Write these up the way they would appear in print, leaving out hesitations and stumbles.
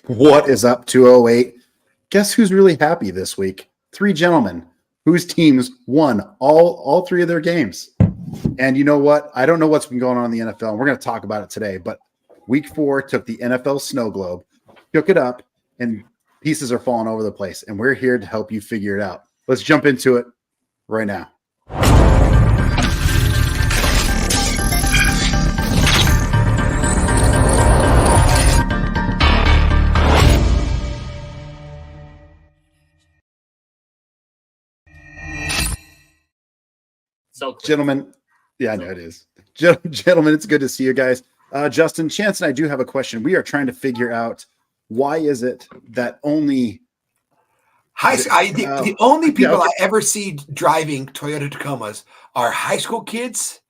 What is up, 208? Guess who's really happy this week? 3 gentlemen whose teams won all 3 of their games. And you know what? I don't know what's been going on in the NFL, and we're going to talk about it today. But week 4 took the NFL snow globe, shook it up, and pieces are falling over the place. And we're here to help you figure it out. Let's jump into it right now. So, gentlemen, yeah, I know it is. Gentlemen, it's good to see you guys. Justin, Chance, and I do have a question. We are trying to figure out why is it that only the only people I ever see driving Toyota Tacomas are high school kids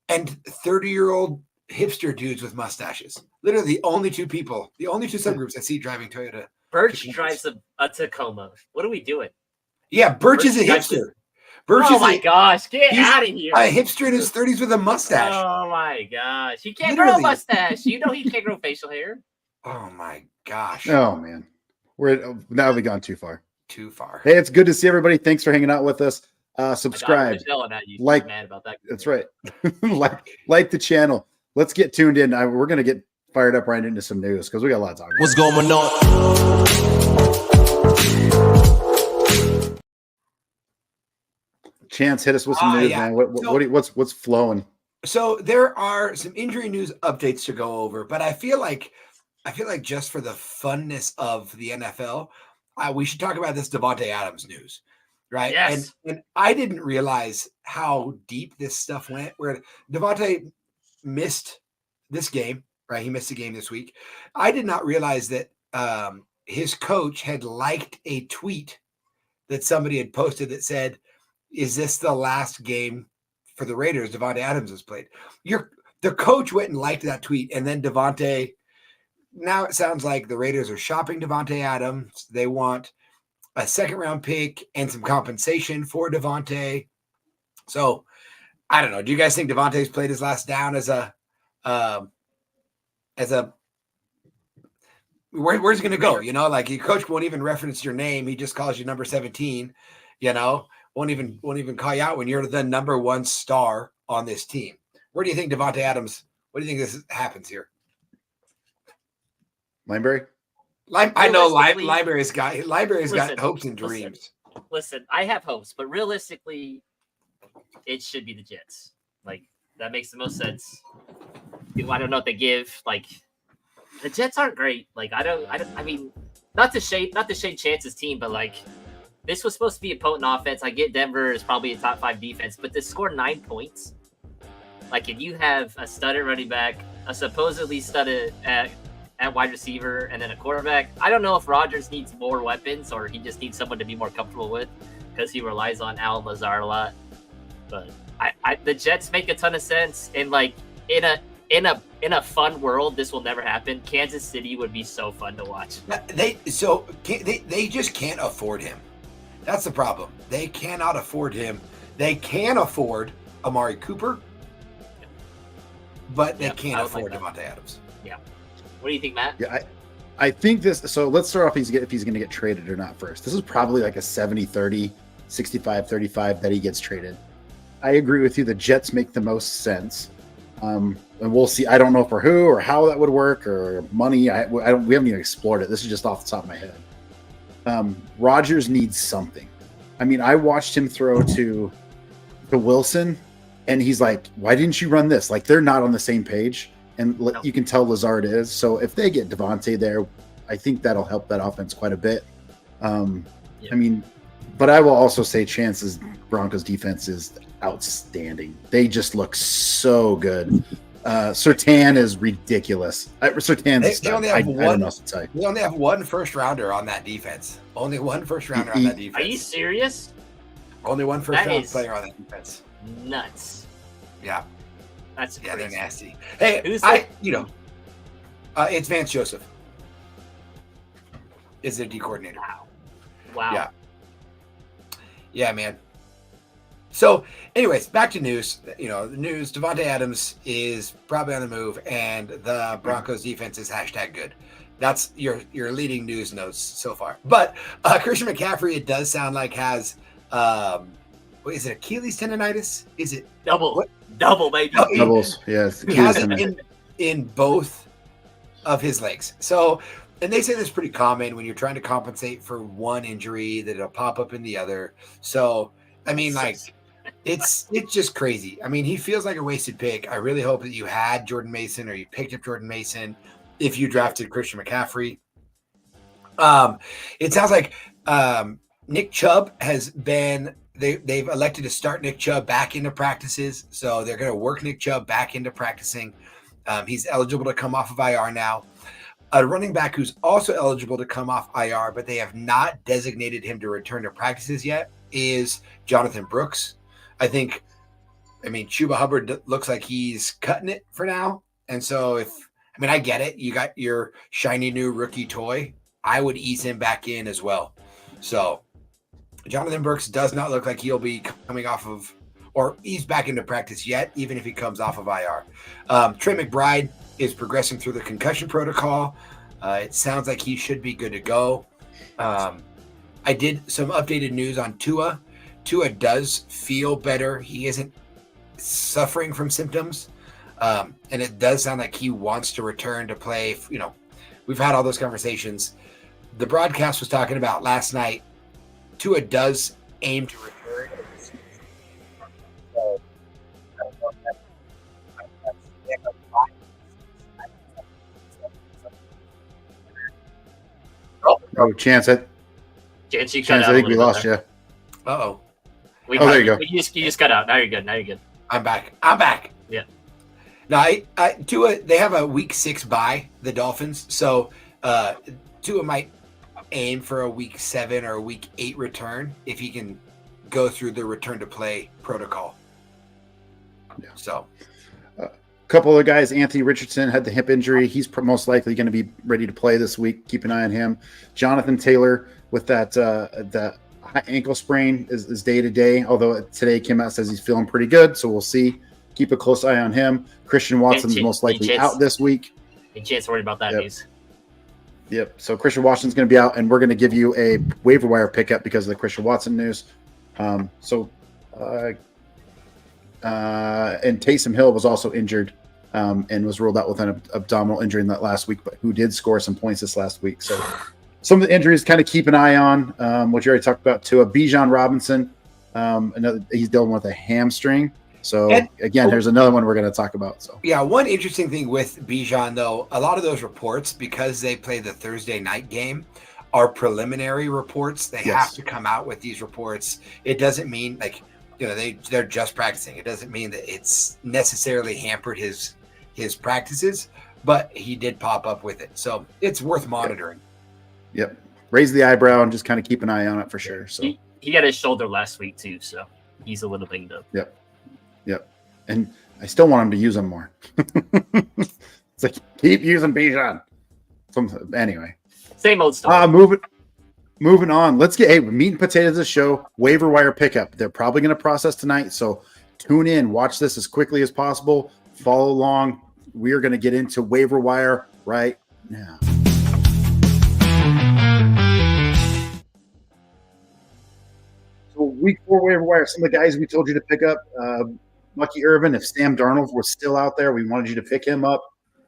and 30-year-old hipster dudes with mustaches. Literally the only two subgroups I see driving Toyota. Birch Tacomas. drives a Tacoma. What are we doing? Yeah, Birch is a hipster. Gosh, get out of here. A hipster in his 30s with a mustache. Oh my gosh. He can't grow a mustache. You know he can't grow facial hair. Oh my gosh. Oh man. Now we've gone too far. Too far. Hey, it's good to see everybody. Thanks for hanging out with us. Subscribe. Like, mad about that. That's right. like the channel. Let's get tuned in. We're gonna get fired up right into some news because we got a lot to talk about. What's going on? Chance, hit us with some news, man. What's flowing? So there are some injury news updates to go over, but I feel like just for the funness of the NFL, we should talk about this Davante Adams news, right? Yes. And I didn't realize how deep this stuff went. Where Davante missed this game, right? He missed a game this week. I did not realize that his coach had liked a tweet that somebody had posted that said, "Is this the last game for the Raiders Davante Adams has played?" The coach went and liked that tweet, and then Davante. Now it sounds like the Raiders are shopping Davante Adams. They want a second-round pick and some compensation for Davante. So I don't know. Do you guys think Davante's played his last down as a where's he going to go? You know, like your coach won't even reference your name. He just calls you number 17. You know. Won't even call you out when you're the number 1 star on this team. Where do you think Davante Adams? What do you think this happens here? Lineberry? I know Library's got hopes and dreams. Listen, I have hopes, but realistically, it should be the Jets. Like that makes the most sense. I don't know what they give. Like the Jets aren't great. Like I mean, not to shade Chance's team, but like. This was supposed to be a potent offense. I get Denver is probably a top 5 defense, but to score 9 points, like if you have a studded running back, a supposedly studded at wide receiver, and then a quarterback, I don't know if Rodgers needs more weapons or he just needs someone to be more comfortable with because he relies on Allen Lazard a lot. But the Jets make a ton of sense, and like in a fun world, this will never happen. Kansas City would be so fun to watch. They just can't afford him. That's the problem. They cannot afford him. They can afford Amari Cooper, but they can't afford Davante Adams. Yeah. What do you think, Matt? Yeah, I think this. So let's start off if he's going to get traded or not first. This is probably like a 70-30, 65-35 that he gets traded. I agree with you. The Jets make the most sense. And we'll see. I don't know for who or how that would work or money. We haven't even explored it. This is just off the top of my head. Rodgers needs something. I mean, I watched him throw to Wilson, and he's like, "Why didn't you run this?" Like they're not on the same page, and you can tell Lazard is. So if they get Davante there, I think that'll help that offense quite a bit. I mean, but I will also say Chance's Broncos defense is outstanding. They just look so good. Surtain is ridiculous. Surtain's they only have have I don't know what to tell you. They only have 1 first rounder on that defense. Only 1 first rounder on that defense. Are you serious? Only 1 first round player on that defense. Nuts. Yeah. That's crazy. They're nasty. Hey, it's Vance Joseph. Is their D coordinator. Wow. Yeah, man. So, anyways, back to news. The news, Davante Adams is probably on the move, and the Broncos defense is #good. That's your leading news notes so far. But Christian McCaffrey, it does sound like has what is it, Achilles tendonitis? Is it Double, baby. No, Doubles, yes. he has it in both of his legs. So, and they say that's pretty common when you're trying to compensate for one injury that it'll pop up in the other. So, I mean, like, it's just crazy. I mean, he feels like a wasted pick. I really hope that you had Jordan Mason or you picked up Jordan Mason if you drafted Christian McCaffrey. It sounds like Nick Chubb has been they've elected to start Nick Chubb back into practices, so they're going to work Nick Chubb back into practicing. He's eligible to come off of IR now. A running back who's also eligible to come off IR, but they have not designated him to return to practices yet, is Jonathan Brooks. I mean, Chuba Hubbard looks like he's cutting it for now. And so I get it. You got your shiny new rookie toy. I would ease him back in as well. So Jonathan Brooks does not look like he'll be coming off of, or he's back into practice yet, even if he comes off of IR. Trey McBride is progressing through the concussion protocol. It sounds like he should be good to go. I did some updated news on Tua. Tua does feel better. He isn't suffering from symptoms. And it does sound like he wants to return to play. We've had all those conversations. The broadcast was talking about last night. Tua does aim to return. Chance, I think we lost you. Uh-oh. There you go. You just got out. Now you're good. I'm back. Yeah. Now, Tua, they have a week 6 bye, the Dolphins. So Tua might aim for a week 7 or a week 8 return if he can go through the return to play protocol. Yeah. So a couple of guys, Anthony Richardson had the hip injury. He's most likely going to be ready to play this week. Keep an eye on him. Jonathan Taylor with that high ankle sprain is day to day. Although today came out says he's feeling pretty good, so we'll see. Keep a close eye on him. Christian Watson's most likely out this week. Any chance worried about that news? Yep. So Christian Watson's going to be out, and we're going to give you a waiver wire pickup because of the Christian Watson news. And Taysom Hill was also injured and was ruled out with an abdominal injury in that last week, but who did score some points this last week. So some of the injuries kind of keep an eye on, which you already talked about too. Bijan Robinson, he's dealing with a hamstring. So again, here's another one we're going to talk about. So yeah, one interesting thing with Bijan though, a lot of those reports, because they play the Thursday night game, are preliminary reports. They have to come out with these reports. It doesn't mean they're just practicing. It doesn't mean that it's necessarily hampered his practices, but he did pop up with it. So it's worth monitoring. Yep. Raise the eyebrow and just kind of keep an eye on it for sure. So he got his shoulder last week too, so he's a little banged up. Yep. And I still want him to use them more. It's like, keep using Bijan. Anyway. Same old story. Moving on. Let's get meat and potatoes of the show. Waiver wire pickup. They're probably going to process tonight, so tune in. Watch this as quickly as possible. Follow along. We are going to get into waiver wire right now. So week 4 waiver wire. Some of the guys we told you to pick up. Lucky Irvin, if Sam Darnold was still out there, we wanted you to pick him up.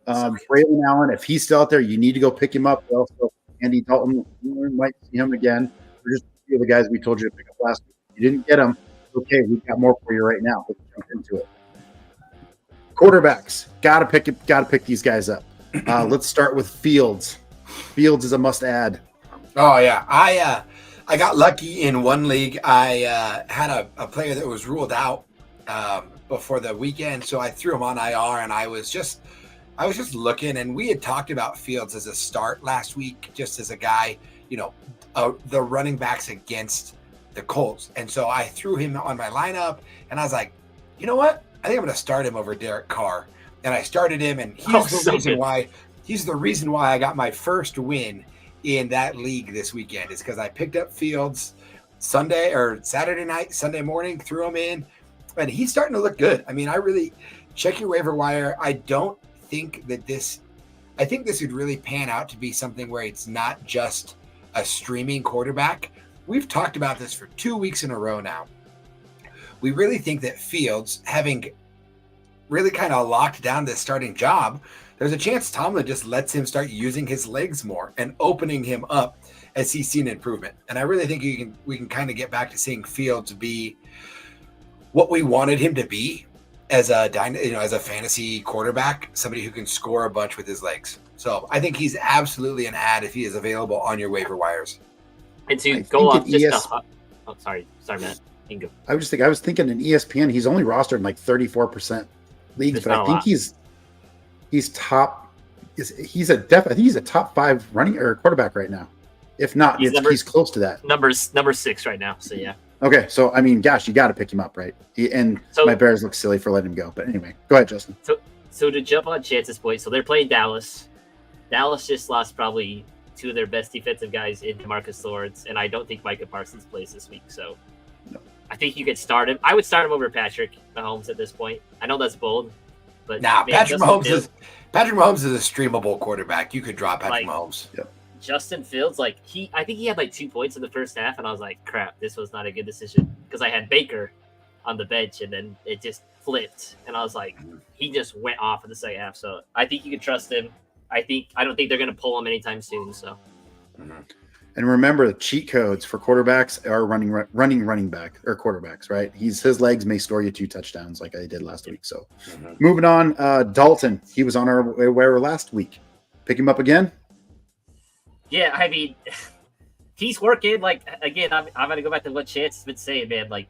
Braylon Allen, if he's still out there, you need to go pick him up. Also, Andy Dalton, you might see him again. They're just a few of the guys we told you to pick up last week. If you didn't get them, okay, we've got more for you right now. Let's jump into it. Quarterbacks, gotta pick these guys up. Let's start with Fields. Fields is a must-add. Oh yeah, I got lucky in one league. I had a player that was ruled out before the weekend, so I threw him on IR, and I was just looking, and we had talked about Fields as a start last week, just as a guy, the running backs against the Colts. And so I threw him on my lineup, and I was like, you know what? I think I'm going to start him over Derek Carr. And I started him, and he's the reason why I got my first win in that league this weekend, is because I picked up Fields Saturday night, Sunday morning, threw him in, and he's starting to look good. I mean, I really check your waiver wire. I don't think that I think this would really pan out to be something where it's not just a streaming quarterback. We've talked about this for 2 weeks in a row now. We really think that Fields, having really kind of locked down this starting job, there's a chance Tomlin just lets him start using his legs more and opening him up as he's seen improvement. And I really think we can kind of get back to seeing Fields be what we wanted him to be as a fantasy quarterback, somebody who can score a bunch with his legs. So I think he's absolutely an ad if he is available on your waiver wires. And to go off sorry, Matt. You can go. I was thinking in ESPN, he's only rostered in like 34% leagues, There's but I think lot. he's top. I think he's a top 5 running or quarterback right now. If not, he's close to that. Number 6 right now. So yeah. Okay, so I mean, gosh, you got to pick him up, right? My Bears look silly for letting him go, but anyway, go ahead, Justin. So to jump on Chance's point, so they're playing Dallas. Dallas just lost probably 2 of their best defensive guys in DeMarcus Lawrence, and I don't think Micah Parsons plays this week. So no. I think you could start him. I would start him over Patrick Mahomes at this point. I know that's bold, but Patrick Mahomes is a streamable quarterback. You could drop Patrick Mahomes. Yep. Justin Fields, I think he had 2 points in the first half, and I was like, crap, this was not a good decision because I had Baker on the bench, and then it just flipped, and I was like, he just went off in the second half. So I think you can trust him. I don't think they're going to pull him anytime soon. So, and remember, the cheat codes for quarterbacks are running back or quarterbacks, right? His legs may score you 2 touchdowns like I did last week. So, moving on, Dalton, he was on our waiver last week. Pick him up again. Yeah, I mean, he's working. Again, I'm going to go back to what Chance has been saying, man. I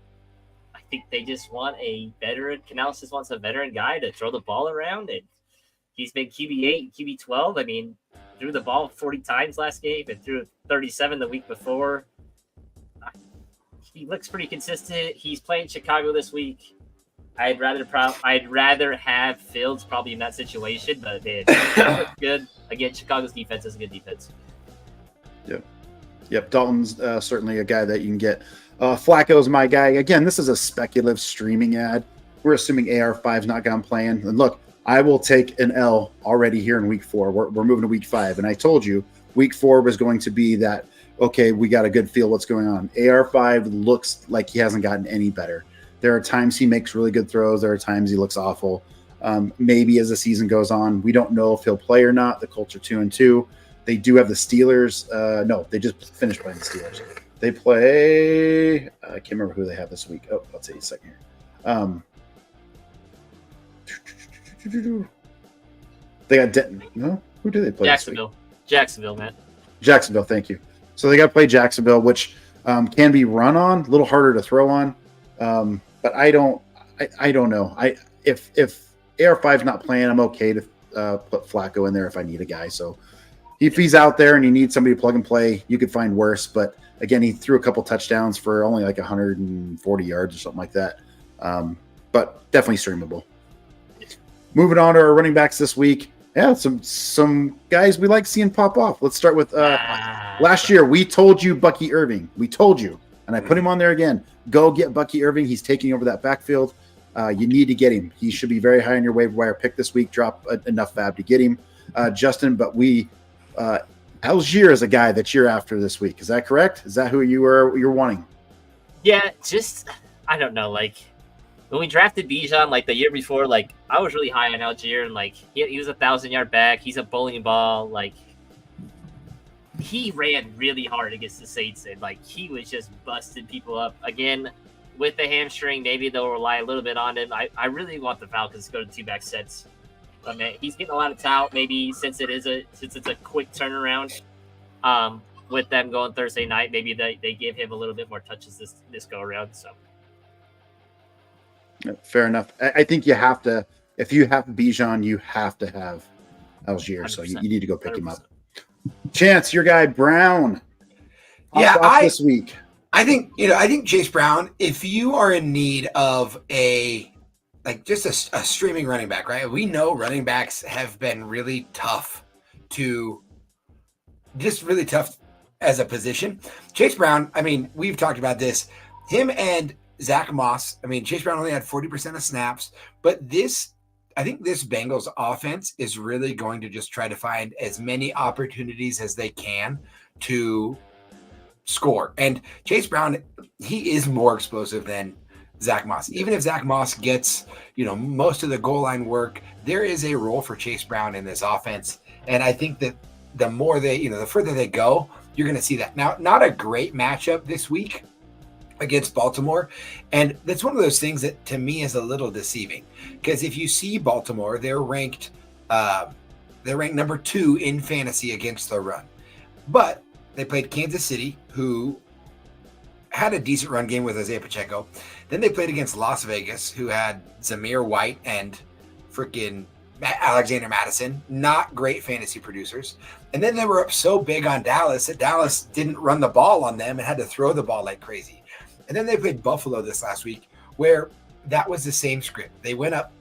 think they just want a veteran. Canales just wants a veteran guy to throw the ball around, and he's been QB8, QB12. I mean, threw the ball 40 times last game and threw 37 the week before. He looks pretty consistent. He's playing Chicago this week. I'd rather have Fields probably in that situation, but man, he looks good. Again, Chicago's defense is a good defense. Yep. Dalton's certainly a guy that you can get. Flacco's my guy. Again, this is a speculative streaming ad. We're assuming AR5's not going to play in. And look, I will take an L already here in week 4. We're moving to week 5. And I told you week 4 was going to be that, okay, we got a good feel what's going on. AR5 looks like he hasn't gotten any better. There are times he makes really good throws. There are times he looks awful. Maybe as the season goes on, we don't know if he'll play or not. The Colts are 2-2. They do have the Steelers. No, they just finished playing the Steelers. They play. I can't remember who they have this week. Oh, I'll tell you a second here. They got Denton. No, who do they play? Jacksonville, Matt. Jacksonville. Thank you. So they got to play Jacksonville, which can be run on, a little harder to throw on. But I don't know. If AR5's not playing, I'm okay to put Flacco in there if I need a guy. So if he's out there and you need somebody to plug and play, you could find worse. But again, he threw a couple touchdowns for only 140 yards or something like that. But definitely streamable. Moving on to our running backs this week. Yeah, some guys we like seeing pop off. Let's start with last year. We told you Bucky Irving. We told you, and I put him on there again. Go get Bucky Irving. He's taking over that backfield. You need to get him. He should be very high on your waiver wire pick this week. Drop enough fab to get him, Justin. But Algier is a guy that you're after this week. Is that correct? Is that who you're wanting? Yeah, I don't know. When we drafted Bijan the year before, I was really high on Algier, and he was a 1,000-yard back. He's a bowling ball. He ran really hard against the Saints, and he was just busting people up. Again, with the hamstring, maybe they'll rely a little bit on him. I really want the Falcons to go to 2-back sets. I mean, he's getting a lot of tout. Maybe since it's a quick turnaround, with them going Thursday night, maybe they give him a little bit more touches this go around. So. Fair enough. I think you have to, if you have Bijan, you have to have Algier. 100%. So you need to go pick 100%. Him up. Chance, your guy Brown. This week. I think Chase Brown, if you are in need of just a streaming running back, right? We know running backs have been really tough as a position. Chase Brown, I mean, we've talked about this. Him and Zach Moss. I mean, Chase Brown only had 40% of snaps, but this I think this Bengals offense is really going to just try to find as many opportunities as they can to score. And Chase Brown, he is more explosive than Zach Moss. Even if Zach Moss gets, most of the goal line work, there is a role for Chase Brown in this offense. And I think that the more they, the further they go, you're going to see that. Now, not a great matchup this week against Baltimore. And that's one of those things that to me is a little deceiving, because if you see Baltimore, they're ranked number 2 in fantasy against the run. But they played Kansas City, who had a decent run game with Isaiah Pacheco. Then they played against Las Vegas, who had Zamir White and freaking Alexander Madison, not great fantasy producers. And then they were up so big on Dallas that Dallas didn't run the ball on them and had to throw the ball like crazy. And then they played Buffalo this last week, where that was the same script. They went up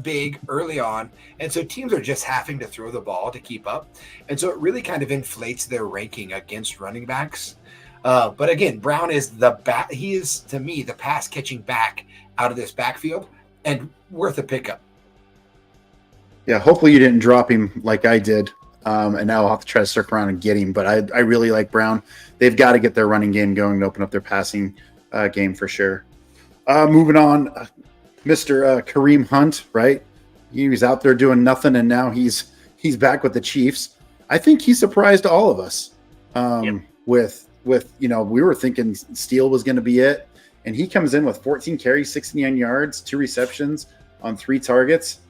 big early on, and so teams are just having to throw the ball to keep up. And so it really kind of inflates their ranking against running backs. But again, Brown is he is, to me, the pass catching back out of this backfield and worth a pickup. Yeah, hopefully you didn't drop him like I did. And now I'll have to try to circle around and get him. But I really like Brown. They've got to get their running game going to open up their passing game for sure. Moving on, Mr. Kareem Hunt, right? He was out there doing nothing, and now he's back with the Chiefs. I think he surprised all of us with we were thinking Steele was going to be it, and he comes in with 14 carries, 69 yards, 2 receptions on 3 targets.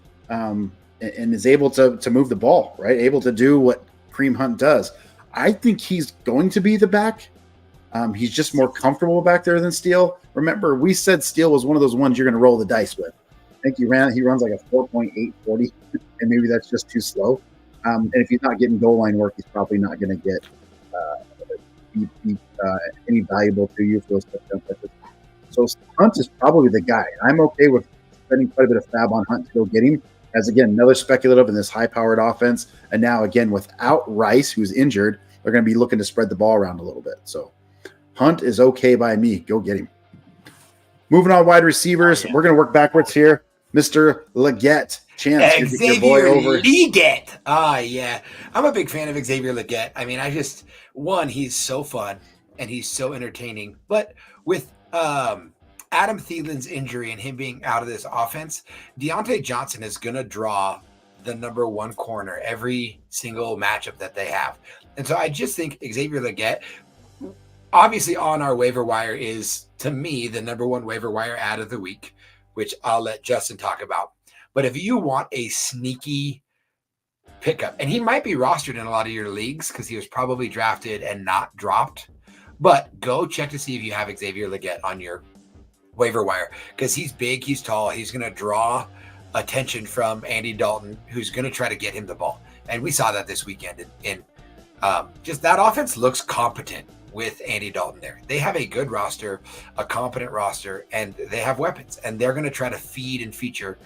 And is able to move the ball, right? Able to do what Kareem Hunt does. I think he's going to be the back. He's just more comfortable back there than Steele. Remember, we said Steele was one of those ones you're going to roll the dice with. I think he runs like a 4.8 40, and maybe that's just too slow. And if he's not getting goal line work, he's probably not going to get any valuable to you for those touchdowns. So Hunt is probably the guy. I'm okay with spending quite a bit of fab on Hunt to go get him. As again, another speculative in this high-powered offense. And now, again, without Rice, who's injured, they're going to be looking to spread the ball around a little bit. So Hunt is okay by me. Go get him. Moving on, wide receivers. We're going to work backwards here. Mr. Leggett. Chance, Xavier your boy over. Leggett. Yeah. I'm a big fan of Xavier Leggett. I mean, he's so fun and he's so entertaining. But with Adam Thielen's injury and him being out of this offense, Deontay Johnson is going to draw the number 1 corner every single matchup that they have. And so I just think Xavier Leggett, obviously on our waiver wire, is, to me, the number 1 waiver wire ad of the week, which I'll let Justin talk about. But if you want a sneaky pickup, and he might be rostered in a lot of your leagues because he was probably drafted and not dropped, but go check to see if you have Xavier Leggett on your waiver wire, because he's big, he's tall, he's going to draw attention from Andy Dalton, who's going to try to get him the ball. And we saw that this weekend in just that offense looks competent with Andy Dalton there. They have a good roster, a competent roster, and they have weapons, and they're going to try to feed and feature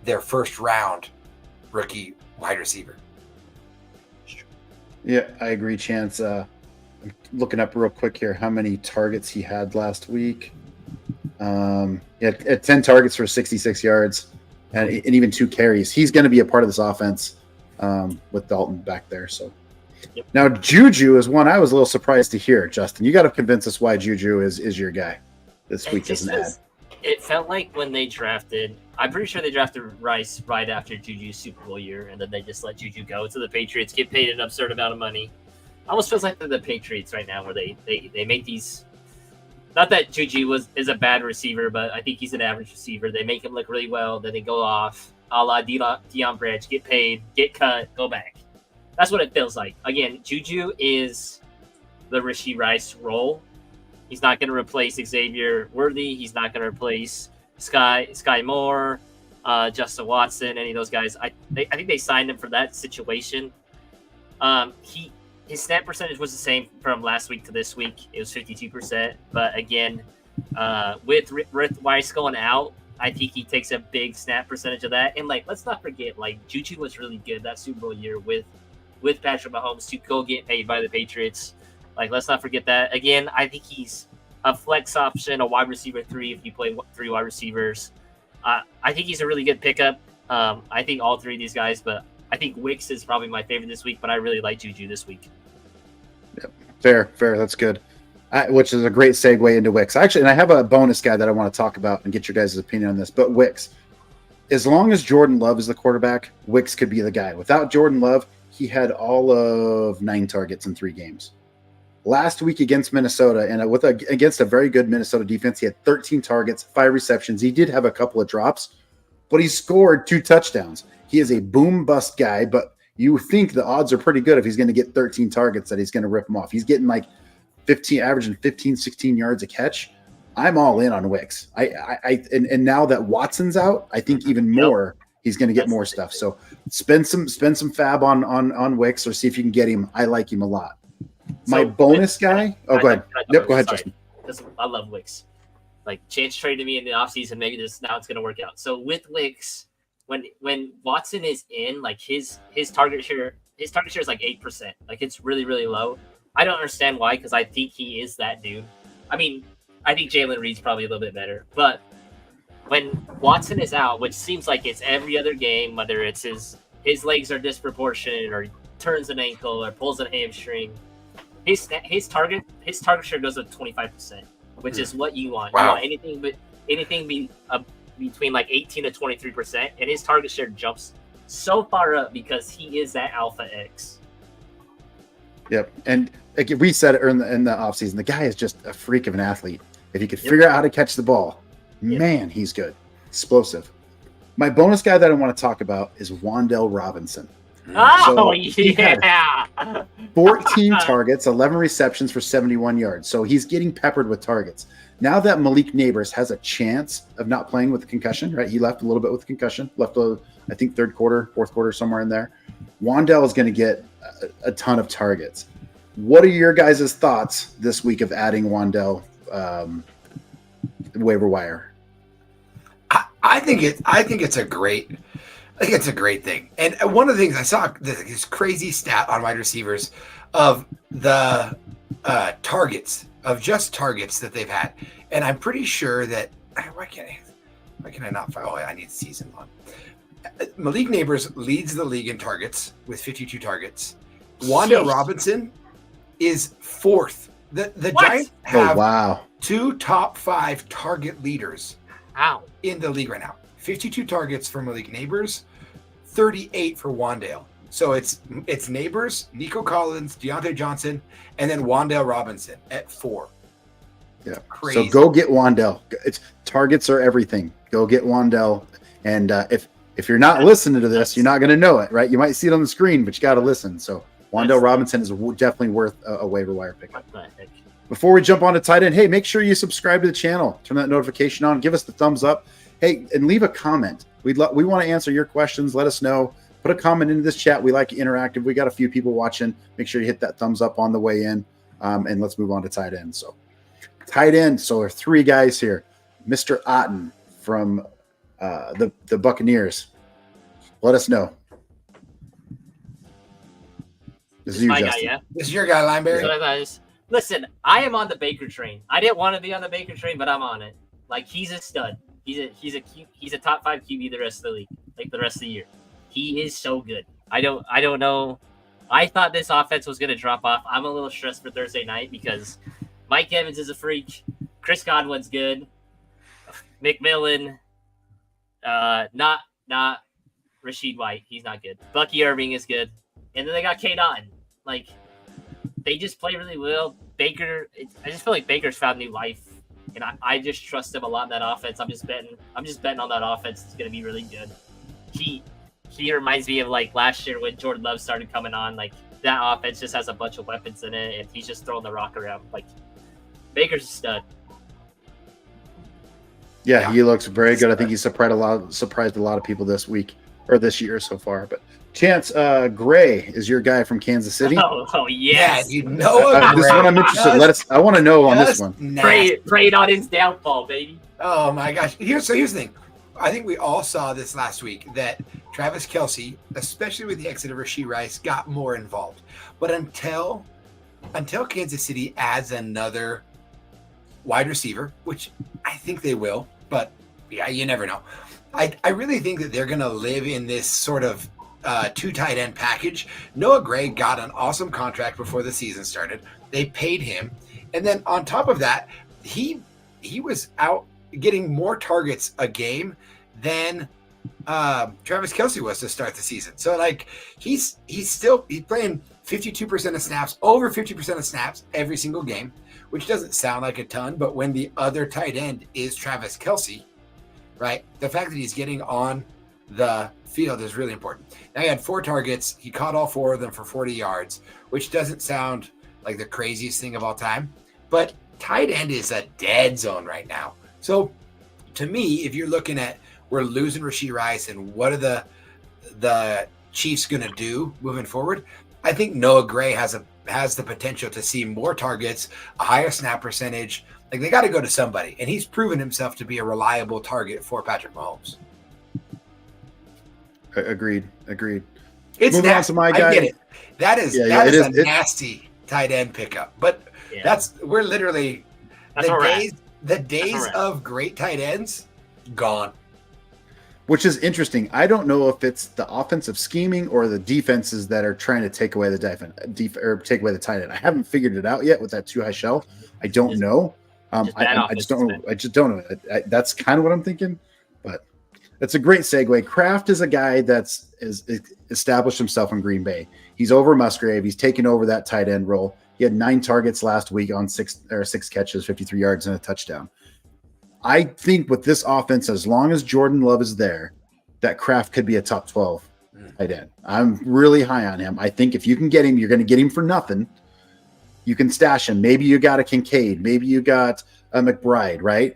their first round rookie wide receiver. Yeah, I agree, Chance. I'm looking up real quick here how many targets he had last week. At 10 targets for 66 yards and even 2 carries. He's going to be a part of this offense with Dalton back there. So Now Juju is one I was a little surprised to hear. Justin, you got to convince us why Juju is your guy this week as an ad. It felt like when they drafted, I'm pretty sure they drafted Rice right after Juju's Super Bowl year, and then they just let Juju go to the Patriots, get paid an absurd amount of money. Almost feels like they're the Patriots right now, where they make these. Not that Juju is a bad receiver, but I think he's an average receiver. They make him look really well, then they go off, a la Deion Branch, get paid, get cut, go back. That's what it feels like. Again, Juju is the Rashee Rice role. He's not going to replace Xavier Worthy. He's not going to replace Sky Moore, Justin Watson, any of those guys. I think they signed him for that situation. His snap percentage was the same from last week to this week. It was 52%. But again, with Rice going out, I think he takes a big snap percentage of that. And let's not forget, Juju was really good that Super Bowl year with Patrick Mahomes to go get paid by the Patriots. Let's not forget that. Again, I think he's a flex option, a wide receiver 3 if you play 3 wide receivers. I think he's a really good pickup. I think all three of these guys, but I think Wicks is probably my favorite this week. But I really like Juju this week. Yep. Fair. That's good. Which is a great segue into Wicks. Actually, and I have a bonus guy that I want to talk about and get your guys' opinion on this. But Wicks, as long as Jordan Love is the quarterback, Wicks could be the guy. Without Jordan Love, he had all of 9 targets in 3 games. Last week against Minnesota, and against a very good Minnesota defense, he had 13 targets, 5 receptions. He did have a couple of drops, but he scored 2 touchdowns. He is a boom bust guy, but you think the odds are pretty good if he's going to get 13 targets that he's going to rip them off. He's getting like 15, averaging 15, 16 yards a catch. I'm all in on Wicks. And now that Watson's out, I think even more he's going to get more stuff. So spend some fab on Wicks, or see if you can get him. I like him a lot. My bonus guy. Oh, go ahead. Yep, go ahead, Justin. I love Wicks. Like Chance traded me in the offseason. Maybe now it's going to work out. So with Wicks, when Watson is in, like his target share is like 8%. Like it's really, really low. I don't understand why, because I think he is that dude. I mean, I think Jalen Reed's probably a little bit better, but when Watson is out, which seems like it's every other game, whether it's his legs are disproportionate, or he turns an ankle, or pulls a hamstring, his target share goes up 25%, which is what you want. Wow. You want anything between like 18 to 23%, and his target share jumps so far up because he is that alpha X. Yep, and we said it in the offseason, the guy is just a freak of an athlete. If he could figure out how to catch the ball, man, he's good. Explosive. My bonus guy that I want to talk about is Wan'Dale Robinson. Oh, yeah. 14 targets, 11 receptions for 71 yards. So he's getting peppered with targets. Now that Malik Neighbors has a chance of not playing with a concussion, right? He left a little bit with a concussion, I think third quarter, fourth quarter, somewhere in there. Wan'Dale is going to get a ton of targets. What are your guys' thoughts this week of adding Wan'Dale waiver wire? I think it's a great thing. And one of the things I saw, this crazy stat on wide receivers of the targets that they've had, and I'm pretty sure that why can I not find? Oh, I need season long. Malik Neighbors leads the league in targets with 52 targets. Wan'Dale Robinson is 4th. The Giants have 2 top 5 target leaders in the league right now. 52 targets for Malik Neighbors, 38 for Wan'Dale. So it's Neighbors, Nico Collins, Deontay Johnson, and then Wan'Dale Robinson at 4. Yeah, crazy. So go get Wan'Dale. Targets are everything. Go get Wan'Dale, and if you're not listening to this, you're not going to know it, right? You might see it on the screen, but you got to listen. So Wan'Dale Robinson is definitely worth a waiver wire pickup. Before we jump on to tight end, hey, make sure you subscribe to the channel. Turn that notification on. Give us the thumbs up. Hey, and leave a comment. We want to answer your questions. Let us know. Put a comment into this chat. We like interactive. We got a few people watching. Make sure you hit that thumbs up on the way in. And let's move on to tight end. So tight end. So there are 3 guys here. Mr. Otten from the Buccaneers. Let us know. This is you, Justin. Guy, yeah? This is your guy, Lineberry. Listen, I am on the Baker train. I didn't want to be on the Baker train, but I'm on it. Like, he's a stud. He's a top 5 QB the rest of the league, like the rest of the year. He is so good. I don't know. I thought this offense was going to drop off. I'm a little stressed for Thursday night because Mike Evans is a freak. Chris Godwin's good. McMillan, not Rashid White. He's not good. Bucky Irving is good. And then they got Kate Otten. Like, they just play really well. Baker, I just feel like Baker's found new life. And I just trust him a lot in that offense. I'm just betting on that offense. It's going to be really good. He reminds me of like last year when Jordan Love started coming on. Like, that offense just has a bunch of weapons in it, and he's just throwing the rock around. Like, Baker's a stud. Yeah, he looks very good. I think he surprised a lot of people this week or this year so far. But Chance, Gray is your guy from Kansas City. Oh yes. Yeah, you know this one I'm interested. I want to know on this one. Prayed on his downfall, baby. Oh my gosh. Here's the thing. I think we all saw this last week that Travis Kelce, especially with the exit of Rashee Rice, got more involved. But until Kansas City adds another wide receiver, which I think they will, but yeah, you never know. I really think that they're going to live in this sort of two tight end package. Noah Gray got an awesome contract before the season started. They paid him. And then on top of that, he was out getting more targets a game than Travis Kelce was to start the season. So like he's playing 52% of snaps, over 50% of snaps every single game, which doesn't sound like a ton, but when the other tight end is Travis Kelce, right? The fact that he's getting on the field is really important. Now he had 4 targets. He caught all 4 of them for 40 yards, which doesn't sound like the craziest thing of all time, but tight end is a dead zone right now. So to me, if you're looking at we're losing Rashee Rice and what are the Chiefs going to do moving forward, I think Noah Gray has the potential to see more targets, a higher snap percentage. Like they got to go to somebody, and he's proven himself to be a reliable target for Patrick Mahomes. Agreed. It's Moving on to my guy. I get it. That is a nasty tight end pickup, but we're literally the days of great tight ends gone. Which is interesting. I don't know if it's the offensive scheming or the defenses that are trying to take away the take away the tight end. I haven't figured it out yet with that too high shell. I don't know. I just don't know. That's kind of what I'm thinking. But that's a great segue. Kraft is a guy that's established himself in Green Bay. He's over Musgrave. He's taken over that tight end role. He had 9 targets last week on 6 catches, 53 yards, and a touchdown. I think with this offense, as long as Jordan Love is there, that Kraft could be a top 12 tight end. I'm really high on him. I think if you can get him, you're going to get him for nothing. You can stash him. Maybe you got a Kincaid. Maybe you got a McBride, right?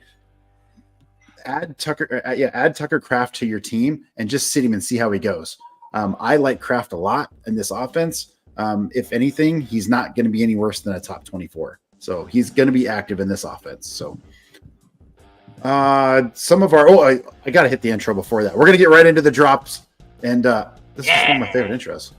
Add Tucker Kraft to your team and just sit him and see how he goes. I like Kraft a lot in this offense. If anything, he's not going to be any worse than a top 24. So he's going to be active in this offense. So some of our I got to hit the intro before that. We're going to get right into the drops. And this is one of my favorite intros.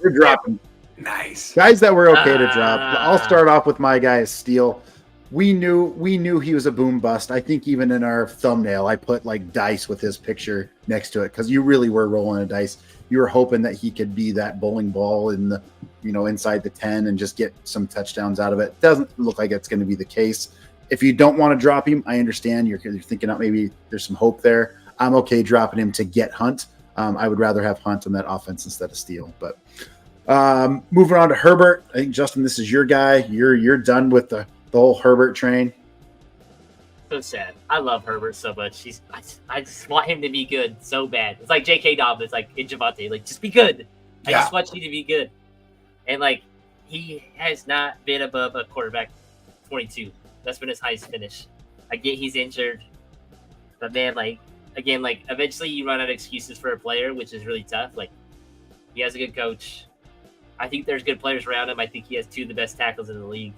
We're dropping. Nice. Guys that were okay to drop. I'll start off with my guy, Steele. We knew he was a boom bust. I think even in our thumbnail, I put like dice with his picture next to it because you really were rolling a dice. You were hoping that he could be that bowling ball in the, inside the 10 and just get some touchdowns out of it. Doesn't look like it's going to be the case. If you don't want to drop him, I understand. You're thinking maybe there's some hope there. I'm okay dropping him to get Hunt. I would rather have Hunt on that offense instead of Steele. But moving on to Herbert, I think Justin, this is your guy. You're done with the whole Herbert train. So sad. I love Herbert so much. I just want him to be good so bad. It's like J.K. Dobbins, like in Javante, like just be good. I just want you to be good. And like he has not been above a quarterback 22. That's been his highest finish. I get he's injured, but man, eventually you run out of excuses for a player, which is really tough. Like he has a good coach. I think there's good players around him. I think he has 2 of the best tackles in the league.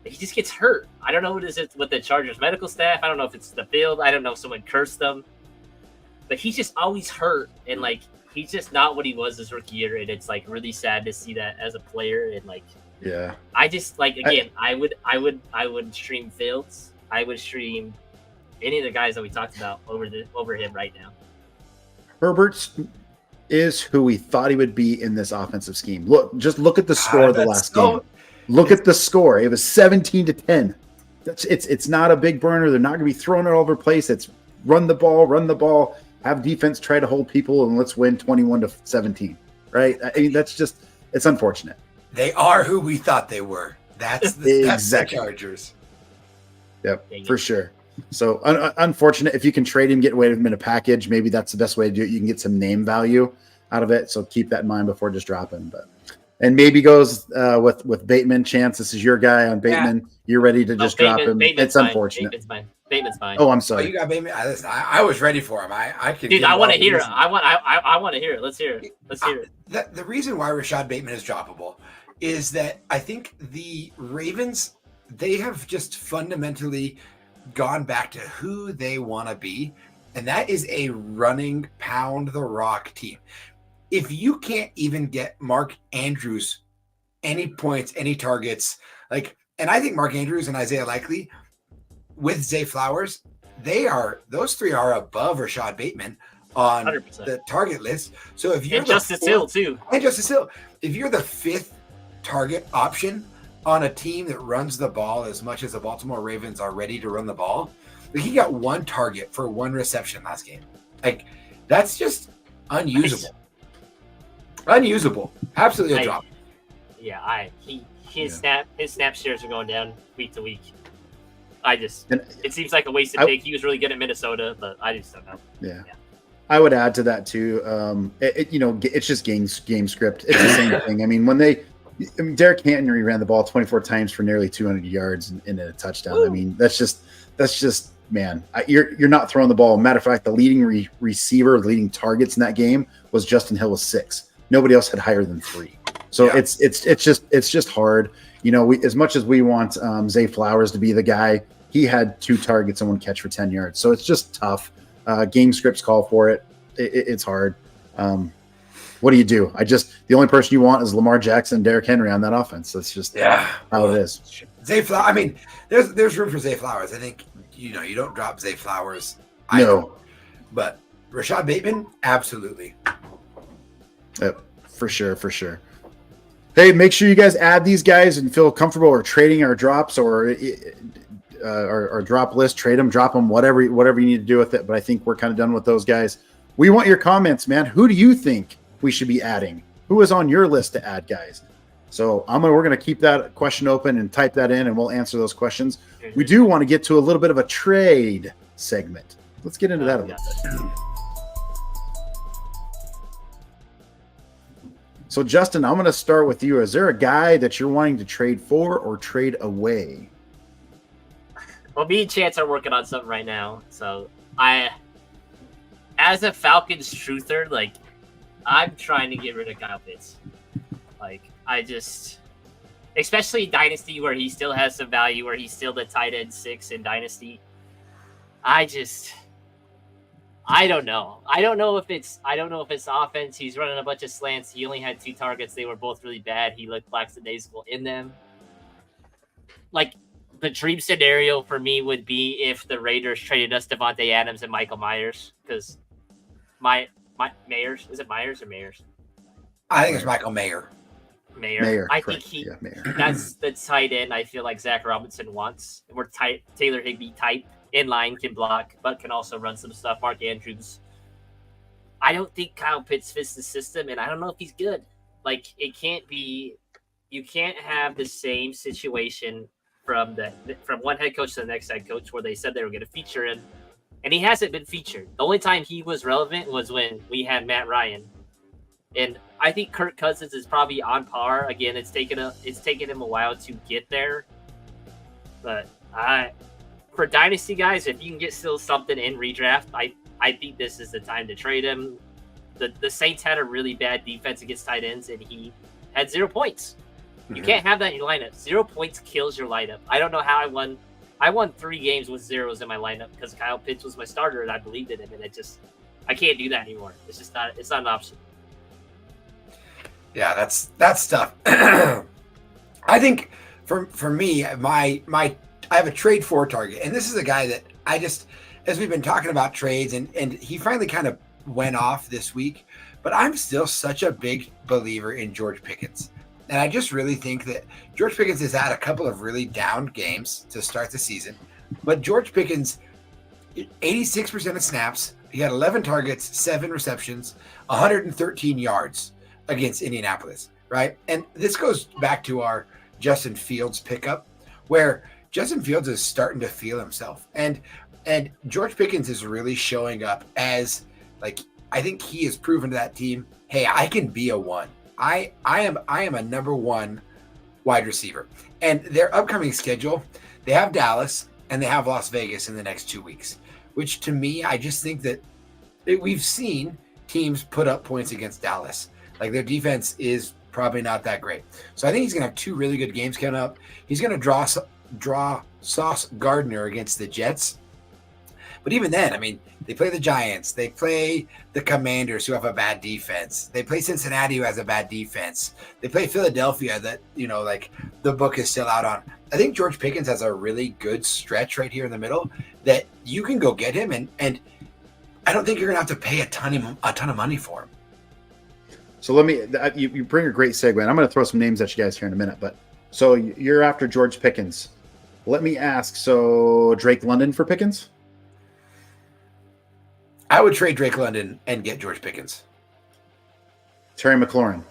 He just gets hurt. I don't know what it is with the Chargers medical staff. I don't know if it's the field. I don't know if someone cursed them. But he's just always hurt. And, he's just not what he was his rookie year. And it's, really sad to see that as a player. And, yeah. I just, I would stream Fields. I would stream any of the guys that we talked about over him right now. Herbert is who we thought he would be in this offensive scheme. Look at the score of the last game. Look at the score. It was 17-10. It's not a big burner. They're not going to be throwing it all over the place. It's run the ball, have defense try to hold people, and let's win 21-17. Right? I mean, it's unfortunate. They are who we thought they were. That's the Chargers. Yep, for sure. So unfortunate. If you can trade him, get away with him in a package, maybe that's the best way to do it. You can get some name value out of it. So keep that in mind before just dropping. And maybe goes with Bateman. Chance, this is your guy on Bateman. Yeah. You're ready to just drop him. It's unfortunate. Bateman's fine. Oh, I'm sorry. You got Bateman. I was ready for him. I can. Dude, I want to hear it. I want to hear it. Let's hear it. The reason why Rashad Bateman is droppable is that I think the Ravens, they have just fundamentally gone back to who they want to be, and that is a running pound the rock team. If you can't even get Mark Andrews any points, any targets. And I think Mark Andrews and Isaiah Likely with Zay Flowers, those three are above Rashad Bateman on 100%. the target list. So if you're And Justice Hill too. And Justice Hill, if you're the fifth target option on a team that runs the ball as much as the Baltimore Ravens are ready to run the ball, he got one target for one reception last game. That's just unusable. Unusable. Absolutely a drop. Yeah, his snap shares are going down week to week. It seems like a wasted pick. He was really good at Minnesota, but I just don't know. Yeah. I would add to that too. It's just game script. It's the same thing. I mean, Derrick Henry ran the ball 24 times for nearly 200 yards and a touchdown. Woo. I mean, that's just man. You're not throwing the ball. Matter of fact, the leading receiver, leading targets in that game was Justin Hill with 6. Nobody else had higher than 3. So it's just hard. As much as we want Zay Flowers to be the guy, he had 2 targets and 1 catch for 10 yards. So it's just tough. Game scripts call for it. It's hard. What do you do? The only person you want is Lamar Jackson and Derrick Henry on that offense. That's just how it is. Zay Flowers. I mean, there's room for Zay Flowers. I think you don't drop Zay Flowers. No, but Rashad Bateman, absolutely. Yep, for sure. Hey, make sure you guys add these guys and feel comfortable or trading our drops or our drop list. Trade them, drop them, whatever you need to do with it. But I think we're kind of done with those guys. We want your comments, man. Who do you think we should be adding? Who is on your list to add, guys? So we're gonna keep that question open and type that in, and we'll answer those questions. We do want to get to a little bit of a trade segment. Let's get into that a little bit. So, Justin, I'm going to start with you. Is there a guy that you're wanting to trade for or trade away? Well, me and Chance are working on something right now. So, as a Falcons truther, I'm trying to get rid of Kyle Pitts. Especially Dynasty, where he still has some value, where he's still the tight end 6 in Dynasty. I don't know. I don't know if it's offense. He's running a bunch of slants. He only had 2 targets. They were both really bad. He looked lackadaisical in them. The dream scenario for me would be if the Raiders traded us Devontae Adams and Michael Myers, because Myers, is it Myers or Mayers? I think it's Michael Mayer. Mayer. I correct. think Mayer. That's the tight end I feel like Zach Robinson wants. We're Taylor Higbee type. In line, can block, but can also run some stuff. Mark Andrews. I don't think Kyle Pitts fits the system, and I don't know if he's good. It can't be. You can't have the same situation from one head coach to the next head coach, where they said they were going to feature him, and he hasn't been featured. The only time he was relevant was when we had Matt Ryan, and I think Kirk Cousins is probably on par. Again, it's taken him a while to get there, but for Dynasty guys, if you can get still something in redraft, I think this is the time to trade him. The Saints had a really bad defense against tight ends, and he had 0 points. You can't have that in your lineup. 0 points kills your lineup. I don't know how I won. I won 3 games with zeros in my lineup because Kyle Pitts was my starter, and I believed in him, and I can't do that anymore. It's not an option. Yeah, that's tough. I think for me, I have a trade for target, and this is a guy that as we've been talking about trades, and he finally kind of went off this week, but I'm still such a big believer in George Pickens. And I just really think that George Pickens has had a couple of really down games to start the season, but George Pickens, 86% of snaps, he had 11 targets, 7 receptions, 113 yards against Indianapolis, right? And this goes back to our Justin Fields pickup, where Justin Fields is starting to feel himself, and George Pickens is really showing up as I think he has proven to that team, hey, I can be a 1. I am a number 1 wide receiver. And their upcoming schedule, they have Dallas and they have Las Vegas in the next 2 weeks, which to me, I just think that we've seen teams put up points against Dallas. Their defense is probably not that great. So I think he's going to have 2 really good games coming up. He's going to draw Sauce Gardner against the Jets. But even then, I mean, they play the Giants, they play the Commanders, who have a bad defense. They play Cincinnati, who has a bad defense. They play Philadelphia, that like the book is still out on. I think George Pickens has a really good stretch right here in the middle that you can go get him, and I don't think you're gonna have to pay a ton of money for him. So let me. You bring a great segue, and I'm going to throw some names at you guys here in a minute. But so you're after George Pickens. Let me ask. So Drake London for Pickens? I would trade Drake London and get George Pickens. Terry McLaurin.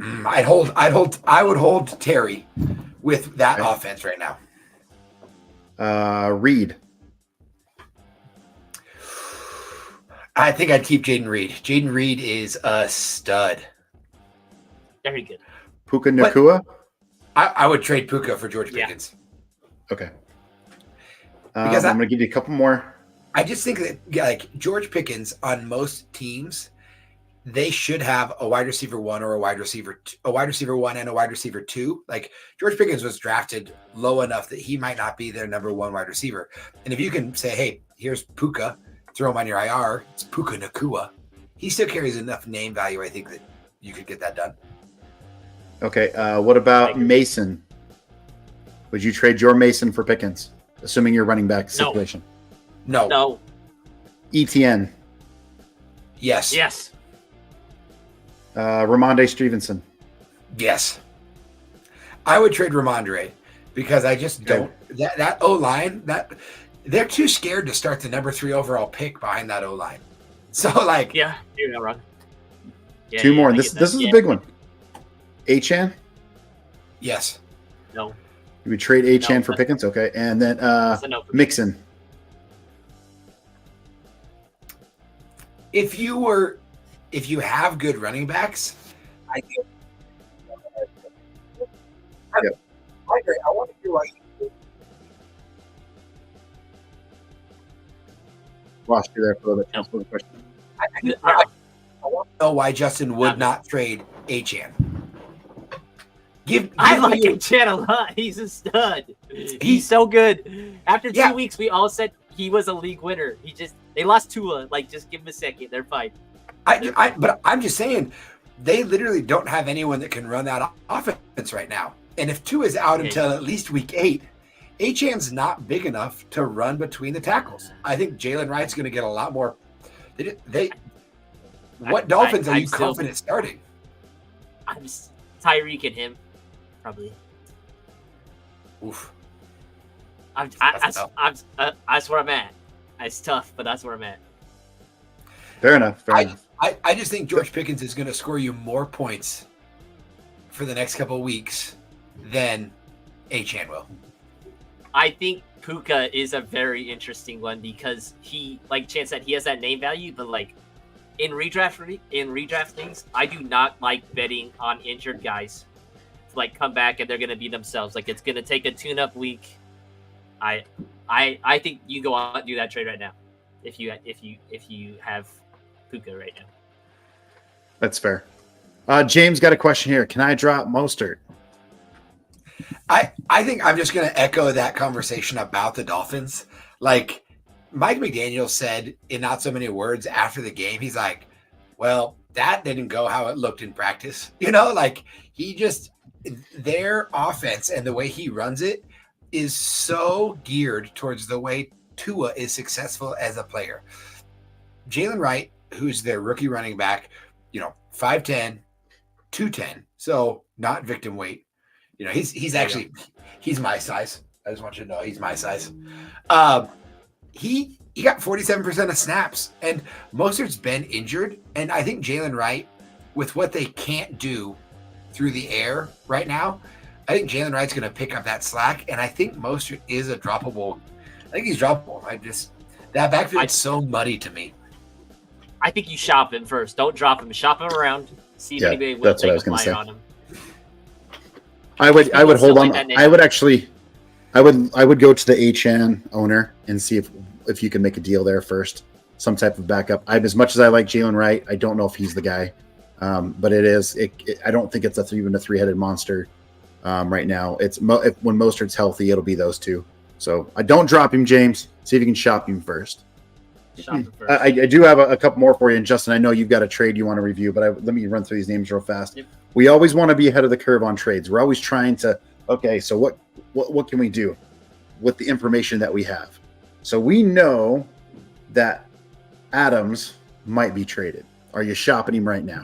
I would hold Terry with that offense right now. Reed. I think I'd keep Jaden Reed. Jaden Reed is a stud. Very good. Puka Nacua. I would trade Puka for George Pickens. Okay. Because I'm going to give you a couple more. I just think that like George Pickens on most teams, they should have a wide receiver 1 or a wide receiver 1 and a wide receiver 2. Like George Pickens was drafted low enough that he might not be their number 1 wide receiver. And if you can say, hey, here's Puka, throw him on your IR, it's Puka Nacua. He still carries enough name value, I think, that you could get that done. Okay. What about Mason? Would you trade your Mason for Pickens, assuming your running back situation? No. ETN. Yes. Yes. Ramondre Stevenson. Yes. I would trade Ramondre because I just don't that O-line, that they're too scared to start the number 3 overall pick behind that O-line. So like you're not wrong. Yeah, two more. This is a big one. Achane? Yes. No. You would trade Achane for Pickens? Okay. And then Mixon. If you have good running backs, I think I agree. I want to hear why you lost you there for a little bit. Answer the question. I want to know why Justin would not trade Achane. I like Achane a lot. He's a stud. He's so good. After 2 weeks, we all said he was a league winner. They lost Tua. Like, just give him a second. They're fine. But I'm just saying, they literally don't have anyone that can run that offense right now. And if Tua is out until at least week 8, Achane's not big enough to run between the tackles. I think Jalen Wright's going to get a lot more. What Dolphins are you confident starting? I'm Tyreek and him, probably. Oof. That's where I'm at. It's tough, but that's where I'm at. Fair enough. I just think George Pickens is going to score you more points for the next couple of weeks than Achane will. I think Puka is a very interesting one because he, like Chance said, he has that name value, but like in redraft leagues, I do not like betting on injured guys to like come back and they're going to be themselves. Like it's going to take a tune-up week. I think you go out and do that trade right now if you have Puka right now. That's fair. James got a question here. Can I drop Mostert? I think I'm just going to echo that conversation about the Dolphins. Like Mike McDaniel said in not so many words after the game, he's like, well, that didn't go how it looked in practice. Like their offense and the way he runs it is so geared towards the way Tua is successful as a player. Jalen Wright, who's their rookie running back, 5'10", 210, so not victim weight. He's actually he's my size. I just want you to know he's my size. He got 47% of snaps, and Mostert's been injured. And I think Jalen Wright, with what they can't do through the air right now, I think Jalen Wright's going to pick up that slack. And I think Mostert is a droppable. I think he's droppable. That backfield's so muddy to me. I think you shop him first. Don't drop him. Shop him around. See if anybody will that's take what I was a going to say. flyer on him. I would hold on. I would go to the Achane owner and see if you can make a deal there first, some type of backup. As much as I like Jalen Wright, I don't know if he's the guy, but it is. I don't think it's even a 3-headed monster right now. When Mostert's healthy, it'll be those two. So I don't drop him, James. See if you can shop him first. Shop it first. I do have a couple more for you, and Justin, I know you've got a trade you want to review, but let me run through these names real fast. Yep. We always want to be ahead of the curve on trades. We're always trying to, okay, so what can we do with the information that we have? So we know that Adams might be traded. Are you shopping him right now?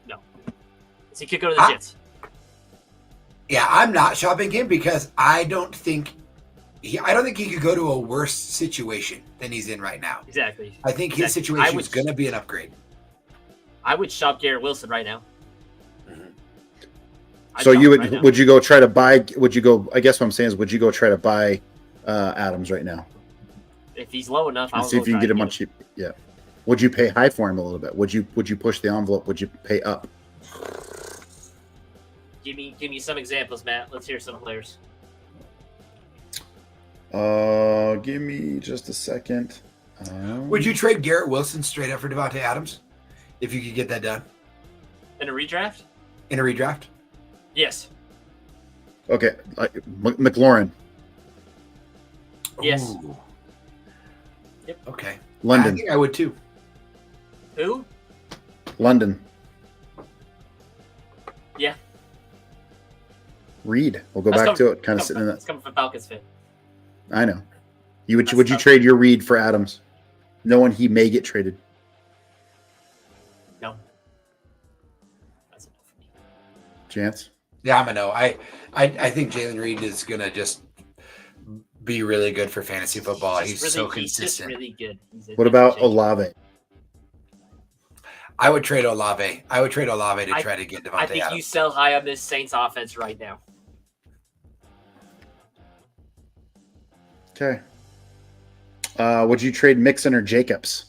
No. So he could go to the Jets. Yeah, I'm not shopping him because I don't think he could go to a worse situation than he's in right now. Exactly. I think his situation is going to be an upgrade. I would shop Garrett Wilson right now. So would you go try to buy? Would you go? I guess what I'm saying is, would you go try to buy Adams right now? If he's low enough, I'll see if you can get him on cheap. Yeah. Would you pay high for him a little bit? Would you push the envelope? Would you pay up? Give me some examples, Matt. Let's hear some players. Give me just a second. Would you trade Garrett Wilson straight up for Devontae Adams if you could get that done In a redraft? in a redraft? Yes. Okay, McLaurin, Yes. Ooh. Yep. Okay. I London, think I would too. Who? London, Yeah. Reed. We'll go back to it. Kind of sitting in It's that. coming from Falcons fan. I know. Would you trade your Reed for Adams, knowing he may get traded? No. That's enough for me. Chance. Yeah, I'm a no. I think Jalen Reed is gonna just be really good for fantasy football. He's so He's just consistent. really good. What about Olave? I would trade Olave. I would trade Olave to try to get Devontae I think Adams. you sell high on this Saints offense right now. Okay. Would you trade Mixon or Jacobs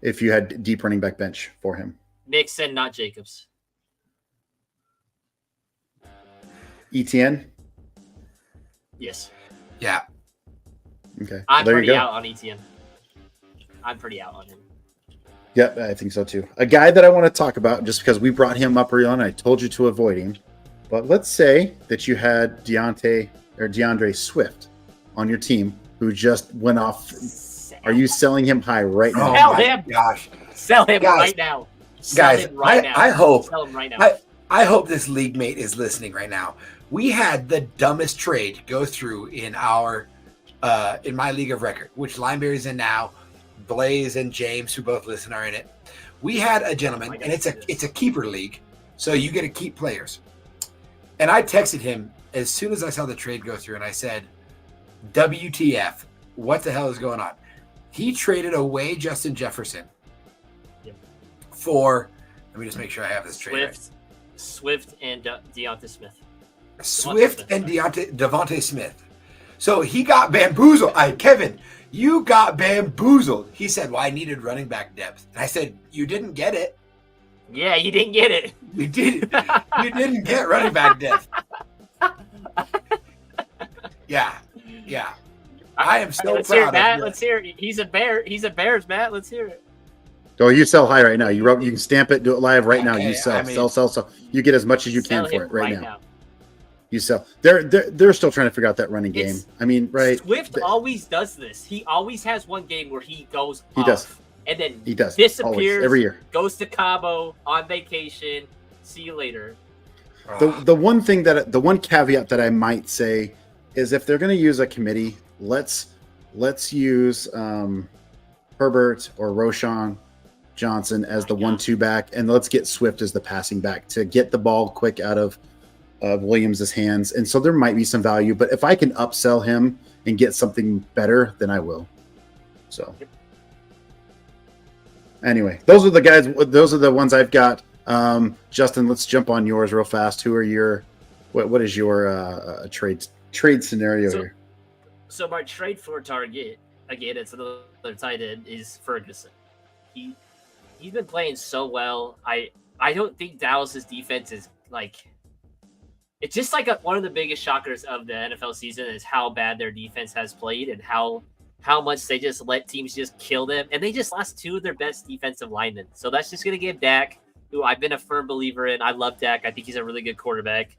if you had deep running back bench for him? Mixon, not Jacobs. ETN? Yes. Yeah. Okay. I'm There you pretty go. out on ETN. I'm pretty out on him. Yep, I think so too. A guy that I want to talk about, just because we brought him up early on, I told you to avoid him. But let's say that you had DeAndre Swift on your team who just went off. Are you selling him high right now? Oh Sell my him. gosh. Sell him Guys, right now. Sell him right now. I hope Sell him right now. I hope this league mate is listening right now. We had the dumbest trade go through in our in my league of record, which Lineberry's in now. Blaze and James, who both listen, are in it. We had a gentleman, and it's a keeper league, so you get to keep players. And I texted him as soon as I saw the trade go through, and I said, WTF, what the hell is going on? He traded away Justin Jefferson for, let me just make sure I have this trade right. Swift and Deontay Smith. Swift and Devontae Smith. So he got bamboozled. Kevin, you got bamboozled. He said, well, I needed running back depth. And I said, you didn't get it. Yeah, you didn't get it. You didn't. You didn't get running back depth. Yeah. I am so Let's proud hear it, of Matt. you. Let's hear it. He's a bear. He's a Bears, Matt. Let's hear it. Oh, you sell high right now. You can stamp it, do it live right now. Okay, You sell, I mean- sell. You get as much as you can Sell for him it right now. You sell. They're still trying to figure out that running game. I mean, right? Swift always does this. He always has one game where he goes He off, does. and then He does. disappears Always, every year. goes to Cabo on vacation. See you later. The one caveat that I might say is if they're going to use a committee, let's use Herbert or Roschon Johnson as the 1-2 back, and let's get Swift as the passing back to get the ball quick out of Williams' hands. And so there might be some value, but if I can upsell him and get something better, then I will. So anyway, those are the guys. Those are the ones I've got. Justin, let's jump on yours real fast. Who are your what is your trade scenario here? So my trade for target, again, it's another tight end, is Ferguson. He's been playing so well. I don't think Dallas's defense is like, it's just like one of the biggest shockers of the NFL season is how bad their defense has played and how much they just let teams just kill them. And they just lost two of their best defensive linemen. So that's just going to give Dak, who I've been a firm believer in. I love Dak. I think he's a really good quarterback.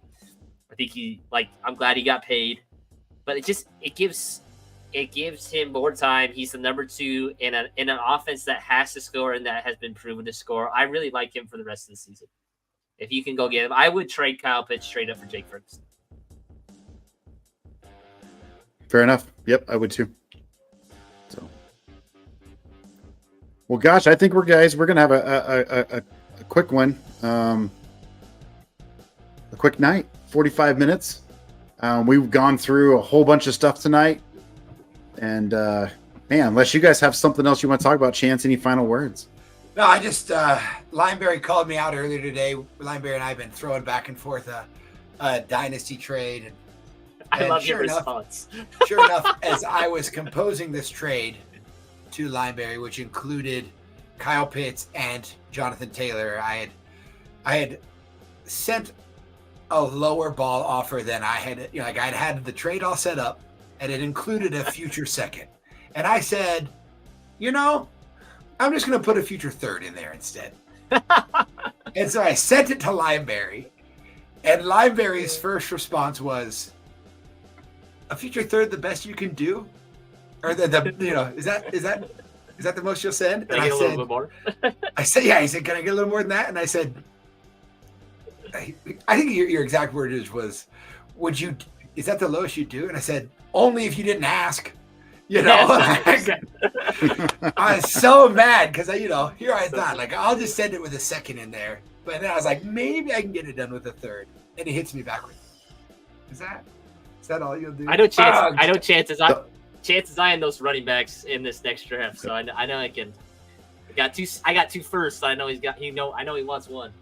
I think I'm glad he got paid, but it gives him more time. He's the number 2 in an offense that has to score and that has been proven to score. I really like him for the rest of the season. If you can go get him, I would trade Kyle Pitts straight up for Jake Ferguson. Fair enough. Yep, I would too. So, well, gosh, I think we're gonna have a quick one, a quick night, 45 minutes. We've gone through a whole bunch of stuff tonight, and man, unless you guys have something else you want to talk about, Chance, any final words? No, I just Lineberry called me out earlier today. Lineberry and I have been throwing back and forth a dynasty trade, and I love your response. Sure enough, as I was composing this trade to Lineberry, which included Kyle Pitts and Jonathan Taylor, I had sent a lower ball offer than I had. I'd had the trade all set up, and it included a future second, and I said, I'm just going to put a future third in there instead. And so I sent it to Lineberry, and Lineberry's first response was, "A future third, the best you can do, or is that the most you'll send?" Can I get a little bit more? I said, yeah. He said, "Can I get a little more than that?" And I said, "I think your exact word was, would you? Is that the lowest you do?" And I said, "Only if you didn't ask." I was so mad because here I thought, I'll just send it with a second in there, but then I was like, maybe I can get it done with a third, and he hits me backwards. Is that all you'll do? I know chances I am those running backs in this next draft, so I know I can. I got 2 first, so I know I know he wants one.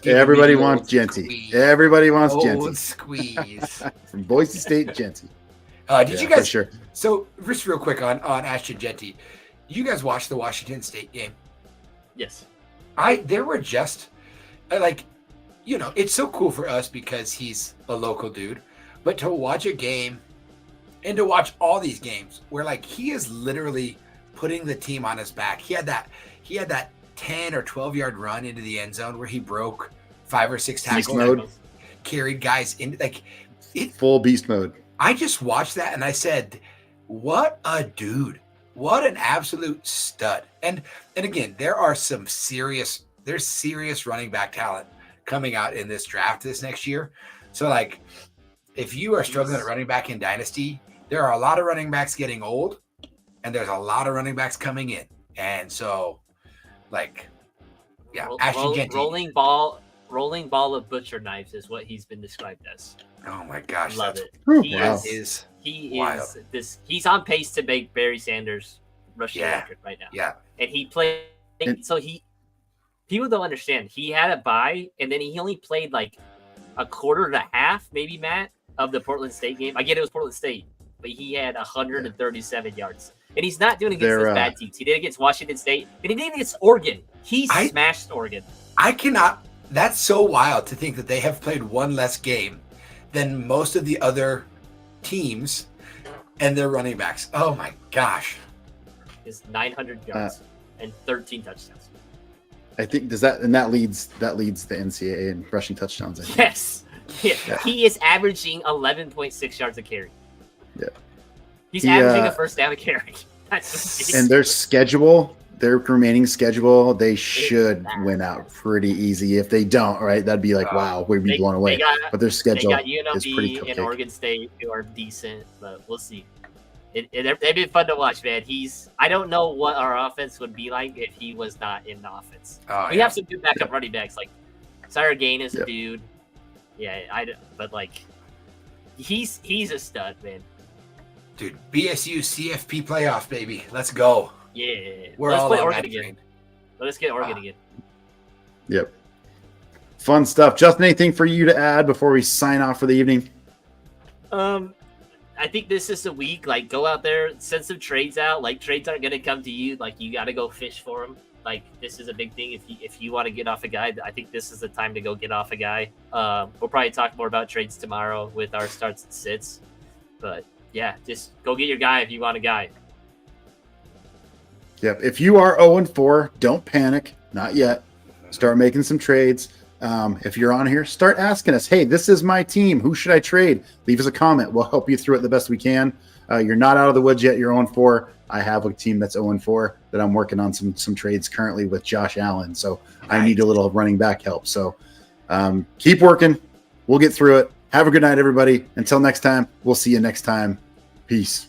Everybody wants Genty. Everybody wants Genty. Squeeze from Boise State, Genty. Did you guys? Sure. So just real quick on Ashton Genty, you guys watched the Washington State game? Yes. There were just it's so cool for us because he's a local dude, but to watch a game and to watch all these games where he is literally putting the team on his back. He had that 10 or 12 yard run into the end zone where he broke 5 or 6 tackles, carried guys in full beast mode. I just watched that and I said, what a dude. What an absolute stud. And again, there's serious running back talent coming out in this draft this next year. So if you are struggling at running back in Dynasty, there are a lot of running backs getting old and there's a lot of running backs coming in. And so Ashton Genty. Rolling ball of butcher knives is what he's been described as. Oh my gosh. Love it. He's on pace to make Barry Sanders rushing record right now. Yeah. And he played people don't understand. He had a bye and then he only played a quarter and a half, maybe, Matt, of the Portland State game. I get it was Portland State, but he had 137 yards. And he's not doing against those bad teams. He did against Washington State, and he did against Oregon. He smashed Oregon. That's so wild to think that they have played one less game than most of the other teams and their running backs. Oh my gosh. Is 900 yards and 13 touchdowns. I think that leads the NCAA in rushing touchdowns. I think. Yes. Yeah. He is averaging 11.6 yards a carry. Yeah. He's averaging a first down a carry. That's and their remaining schedule, they should win out pretty easy. If they don't, right, that'd be wow, we'd be blown away. But their schedule is pretty UNLV and Oregon State, who are decent, but we'll see. They've been fun to watch, man. I don't know what our offense would be like if he was not in the offense. We have some good backup running backs, Sire Gain is a dude. Yeah, but he's a stud, man. Dude, BSU CFP playoffs, baby. Let's go. Yeah. Let's play Oregon again. Let's get Oregon again. Yep. Fun stuff. Justin, anything for you to add before we sign off for the evening? I think this is a week. Go out there, send some trades out. Trades aren't going to come to you. You got to go fish for them. This is a big thing. If you want to get off a guy, I think this is the time to go get off a guy. We'll probably talk more about trades tomorrow with our starts and sits. But yeah, just go get your guy if you want a guy. Yep. If you are 0-4, don't panic. Not yet. Start making some trades. If you're on here, start asking us, hey, this is my team. Who should I trade? Leave us a comment. We'll help you through it the best we can. You're not out of the woods yet. You're 0-4. I have a team that's 0-4 that I'm working on some trades currently with Josh Allen. So I need a little running back help. So keep working. We'll get through it. Have a good night, everybody. Until next time, we'll see you next time. Peace.